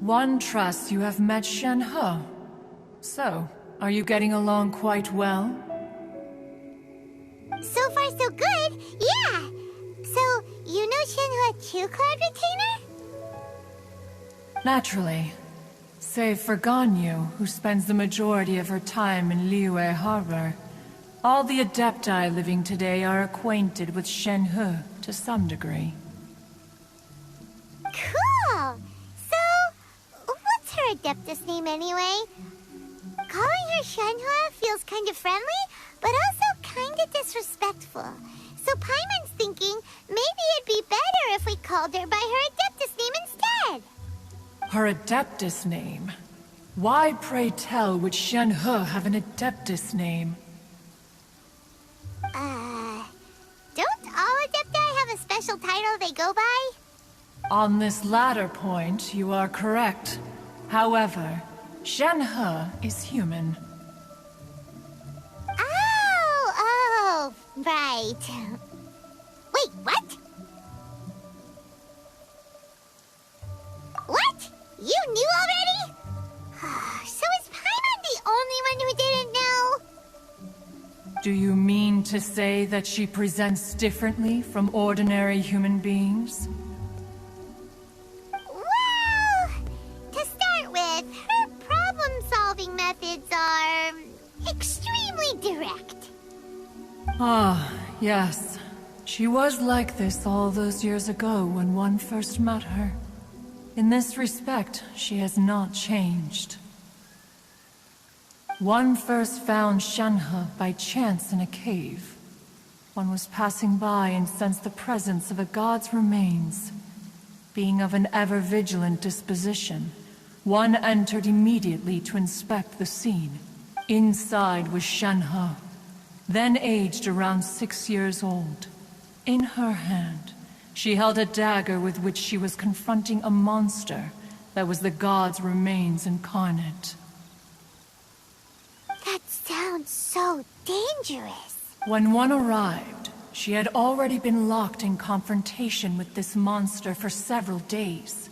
One trusts you have met Shenhe. So, are you getting along quite well? So far so good, yeah! So, you know Shenhe True Cloud Retainer? Naturally. Save for Ganyu, who spends the majority of her time in Liyue Harbor. All the Adepti living today are acquainted with Shenhe to some degree. Cool! So, what's her Adeptus name anyway? Calling her Shenhe feels kind of friendly, but also kind of disrespectful. So Paimon's thinking maybe it'd be better if we called her by her Adeptus name instead. Her Adeptus name? Why, pray tell, would Shenhe have an Adeptus name? Don't all Adepti have a special title they go by? On this latter point, you are correct. However, Shenhe is human. Oh, right. Wait, what? What? You knew already? So is Paimon the only one who didn't know? Do you mean to say that she presents differently from ordinary human beings? Well, to start with, her problem-solving methods are extremely direct. Ah, yes. She was like this all those years ago when one first met her. In this respect, she has not changed. One first found Shenhe by chance in a cave. One was passing by and sensed the presence of a god's remains. Being of an ever-vigilant disposition, one entered immediately to inspect the scene. Inside was Shenhe, then aged around 6 years old. In her hand, she held a dagger with which she was confronting a monster that was the god's remains incarnate. That sounds so dangerous. When one arrived, she had already been locked in confrontation with this monster for several days.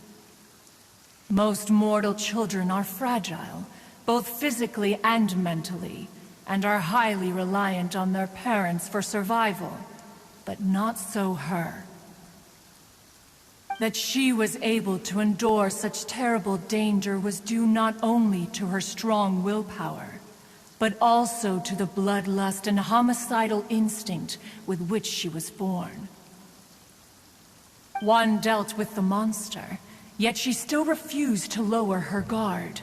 Most mortal children are fragile, both physically and mentally, and are highly reliant on their parents for survival. But not so her. That she was able to endure such terrible danger was due not only to her strong willpower, but also to the bloodlust and homicidal instinct with which she was born. One dealt with the monster, yet she still refused to lower her guard.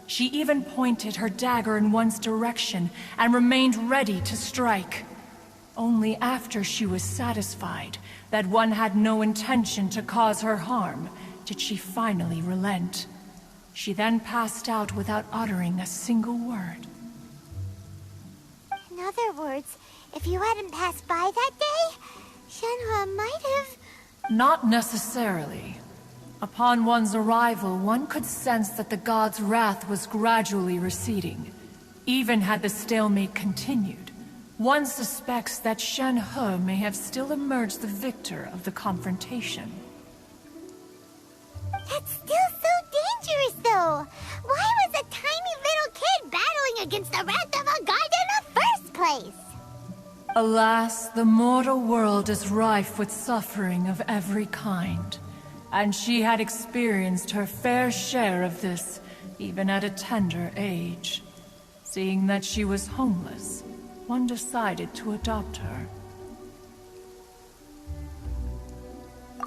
She even pointed her dagger in one's direction and remained ready to strike. Only after she was satisfied that one had no intention to cause her harm did she finally relent. She then passed out without uttering a single word. In other words, if you hadn't passed by that day, Shenhe might have... Not necessarily. Upon one's arrival, one could sense that the god's wrath was gradually receding. Even had the stalemate continued, one suspects that Shenhe may have still emerged the victor of the confrontation. That's still so dangerous, though. Why was a tiny little kid battling against the wrath of a god in the first place? Alas, the mortal world is rife with suffering of every kind. And she had experienced her fair share of this, even at a tender age. Seeing that she was homeless, one decided to adopt her.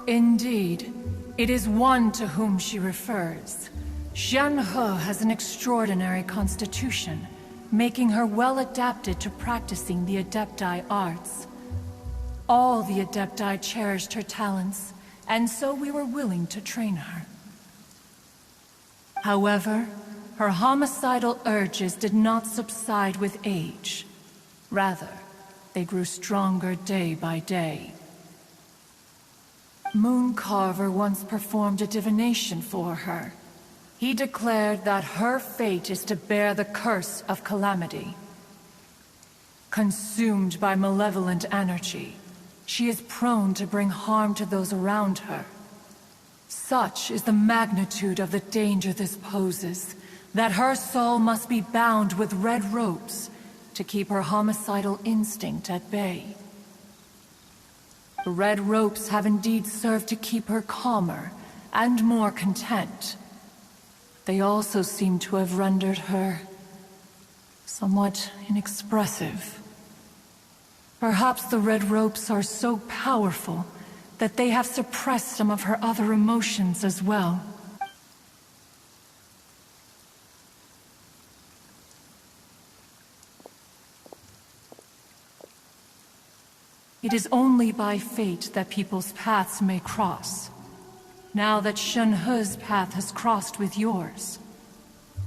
Indeed, it is one to whom she refers. Shenhe has an extraordinary constitution, making her well adapted to practicing the Adepti arts. All the Adepti cherished her talents, and so we were willing to train her. However, her homicidal urges did not subside with age. Rather, they grew stronger day by day. Mooncarver once performed a divination for her. He declared that her fate is to bear the curse of calamity. Consumed by malevolent energy, she is prone to bring harm to those around her. Such is the magnitude of the danger this poses, that her soul must be bound with red ropes to keep her homicidal instinct at bay. The red ropes have indeed served to keep her calmer and more content. They also seem to have rendered her somewhat inexpressive. Perhaps the red ropes are so powerful that they have suppressed some of her other emotions as well. It is only by fate that people's paths may cross. Now that Shenhe's path has crossed with yours,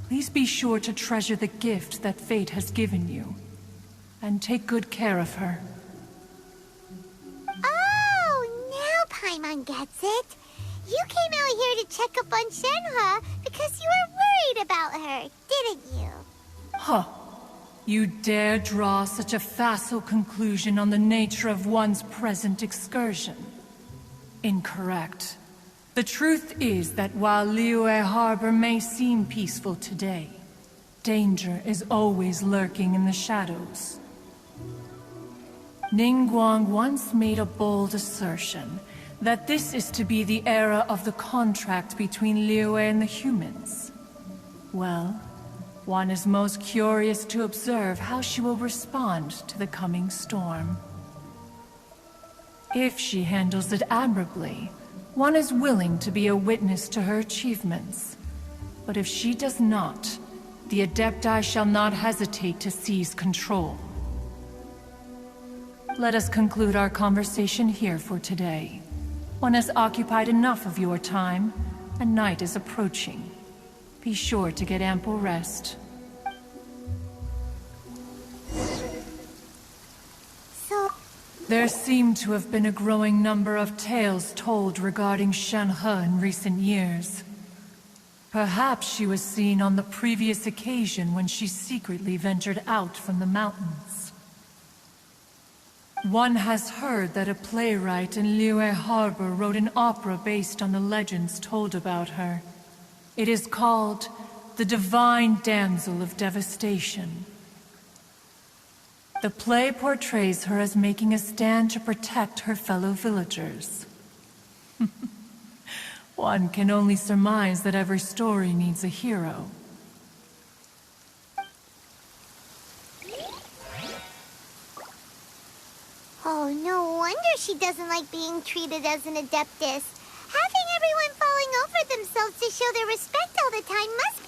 please be sure to treasure the gift that fate has given you, and take good care of her. Oh, now Paimon gets it. You came out here to check up on Shenhe because you were worried about her, didn't you? Huh. You dare draw such a facile conclusion on the nature of one's present excursion? Incorrect. The truth is that while Liyue Harbor may seem peaceful today, danger is always lurking in the shadows. Ningguang once made a bold assertion that this is to be the era of the contract between Liyue and the humans. Well, one is most curious to observe how she will respond to the coming storm. If she handles it admirably, one is willing to be a witness to her achievements. But if she does not, the Adepti shall not hesitate to seize control. Let us conclude our conversation here for today. One has occupied enough of your time, and night is approaching. Be sure to get ample rest. There seem to have been a growing number of tales told regarding Shenhe in recent years. Perhaps she was seen on the previous occasion when she secretly ventured out from the mountains. One has heard that a playwright in Liyue Harbor wrote an opera based on the legends told about her. It is called The Divine Damsel of Devastation. The play portrays her as making a stand to protect her fellow villagers. One can only surmise that every story needs a hero. Oh, no wonder she doesn't like being treated as an adeptus. Having everyone falling over themselves to show their respect all the time must